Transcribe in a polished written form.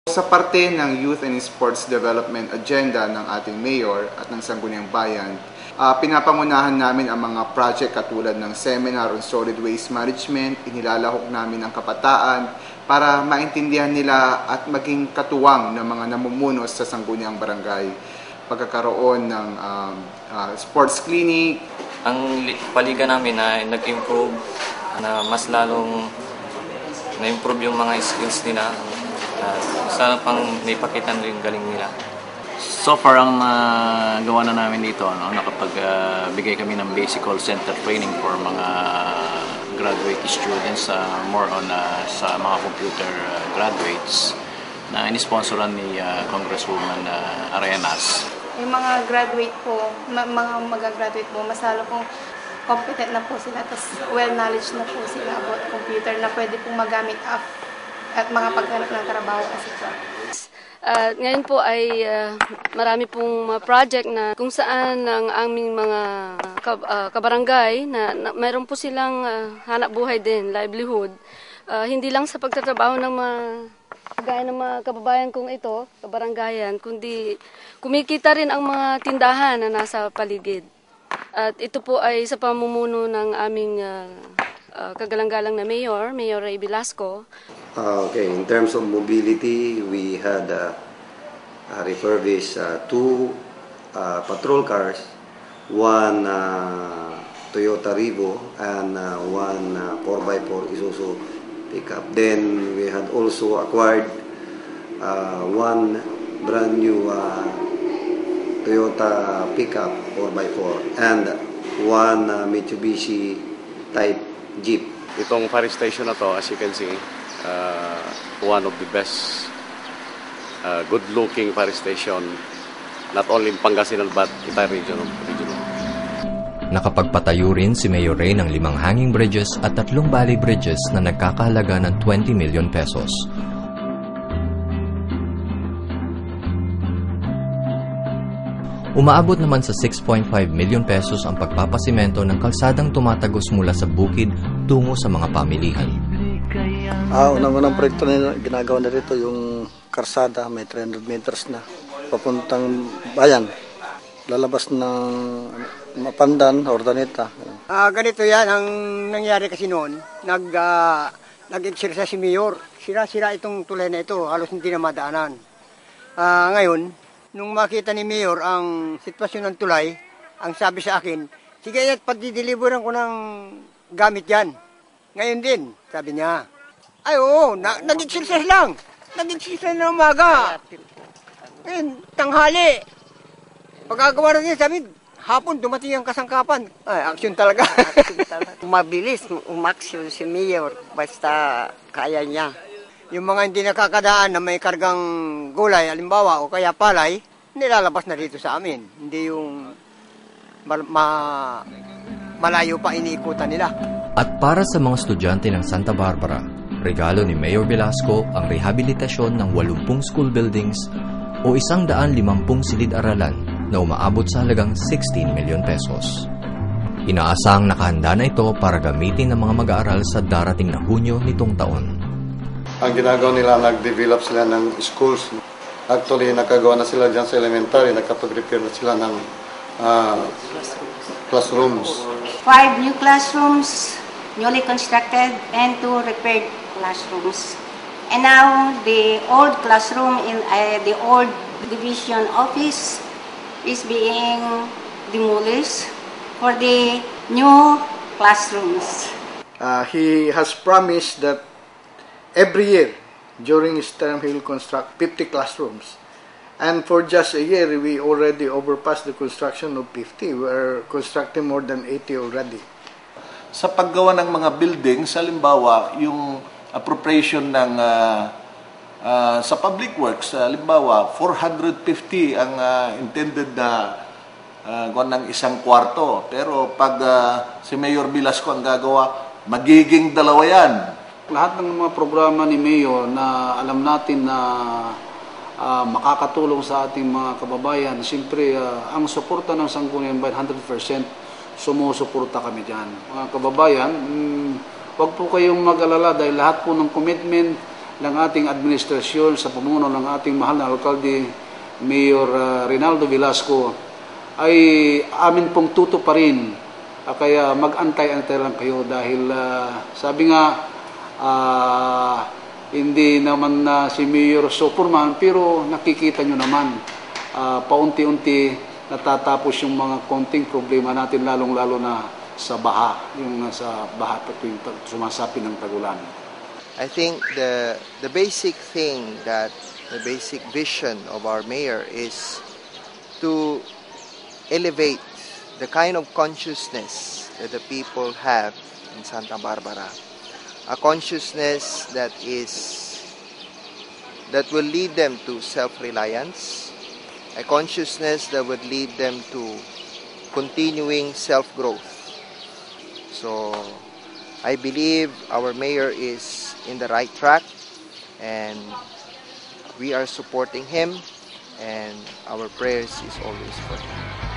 Sa parte ng Youth and Sports Development Agenda ng ating Mayor at ng Sangguniang Bayan, pinapangunahan namin ang mga project katulad ng Seminar on Solid Waste Management. Inilalahok namin ang kabataan para maintindihan nila at maging katuwang ng mga namumuno sa Sangguniang Barangay. Pagkakaroon ng sports clinic. Ang paliga namin na nag-improve, na mas lalong na-improve yung mga skills nila. Sana pang may pakitan rin galing nila. So far, ang gawa na namin dito, nakapagbigay kami ng basic call center training for mga graduate students, more on sa mga computer graduates na inisponsoran ni Congresswoman Arenas. Yung mga graduate po, mga mag-graduate po, mas lalo pong competent na po sila, tapos well-knowledge na po sila about computer na pwede pong magamit at mga paghanap ng trabaho kasi po. Ngayon po ay marami pong mga project na kung saan ang aming mga kabarangay na mayroon po silang hanap buhay din, livelihood. Hindi lang sa pagtatrabaho ng mga gaya ng mga kababayan kong ito, kabarangayan, kundi kumikita rin ang mga tindahan na nasa paligid. At ito po ay sa pamumuno ng aming kagalang-galang na Mayor Ray Velasco. Okay, in terms of mobility, we had refurbished 2 patrol cars, 1 Toyota Revo and 1 4x4 Isuzu pickup. Then we had also acquired 1 brand new Toyota pickup 4x4 and 1 Mitsubishi type Jeep. Itong fire station na to, as you can see, one of the best good-looking fire station, not only in Pangasinan but entire region. Nakapagpatayo rin si Mayor Ray ng 5 hanging bridges at 3 valley bridges na nagkakahalaga ng 20 million pesos. Umaabot naman sa 6.5 million pesos ang pagpapasimento ng kalsadang tumatagos mula sa bukid tungo sa mga pamilihan. Unang proyekto na ginagawa na rito yung karsada, may 300 meters na papuntang bayan. Lalabas ng Mapandan, Ordaneta. Ganito yan, ang nangyari kasi noon, nag-exercise si Mayor. Sira-sira itong tulay na ito, halos hindi na madaanan. Ngayon, nung makita ni Mayor ang sitwasyon ng tulay, ang sabi sa akin, sige, pati-deliveran ko ng gamit yan. Ngayon din, sabi niya. Ay, oo, nag-exercise lang. Nag-exercise na umaga. Ngayon, tanghali. Pagkagawa rin niya, sabi, hapon dumating ang kasangkapan. Ay, action talaga. Mabilis, umaksyon si Mayor, basta kaya niya. Yung mga hindi nakakadaan na may kargang gulay, alimbawa, o kaya palay, nilalabas na dito sa amin. Hindi yung malayo pa iniikutan nila. At para sa mga estudyante ng Santa Barbara, regalo ni Mayor Velasco ang rehabilitasyon ng 80 school buildings o 150 silid-aralan na umaabot sa halagang 16 million pesos. Inaasahang nakahanda na ito para gamitin ng mga mag-aaral sa darating na Hunyo nitong taon. Ang ginagawa nila, nag-develop sila ng schools. Actually, nakagawa na sila dyan sa elementary, nakapag-repair na sila ng classrooms. 5 new classrooms, newly constructed, and 2 repaired classrooms. And now, the old classroom in the old division office is being demolished for the new classrooms. He has promised that every year, during his term, he will construct 50 classrooms. And for just a year, we already overpassed the construction of 50. We're constructing more than 80 already. Sa paggawa ng mga buildings, halimbawa, yung appropriation ng sa public works, halimbawa, 450 ang intended na ng isang kwarto. Pero pag si Mayor Velasco ang gagawa, magiging 2 yan. Lahat ng mga programa ni Mayor na alam natin na makakatulong sa ating mga kababayan, siyempre ang suporta ng Sangguniang Bayan 100% sumusuporta kami dyan. Mga kababayan, huwag po kayong mag-alala dahil lahat po ng commitment, ng ating administrasyon sa pamumuno ng ating mahal na alkalde, Mayor Rinaldo Velasco, ay amin pong tutuparin. Kaya mag-antay-antay lang kayo dahil sabi nga, hindi naman si Mayor Superman, pero nakikita nyo naman, paunti-unti natatapos yung mga konting problema natin, lalong-lalo na sa baha, yung sa baha tuwing sumasapi ng tagulan. I think the basic thing, that the basic vision of our mayor is to elevate the kind of consciousness that the people have in Santa Barbara. A consciousness that will lead them to self-reliance, a consciousness that would lead them to continuing self-growth. So, I believe our mayor is in the right track, and we are supporting him, and our prayers is always for him.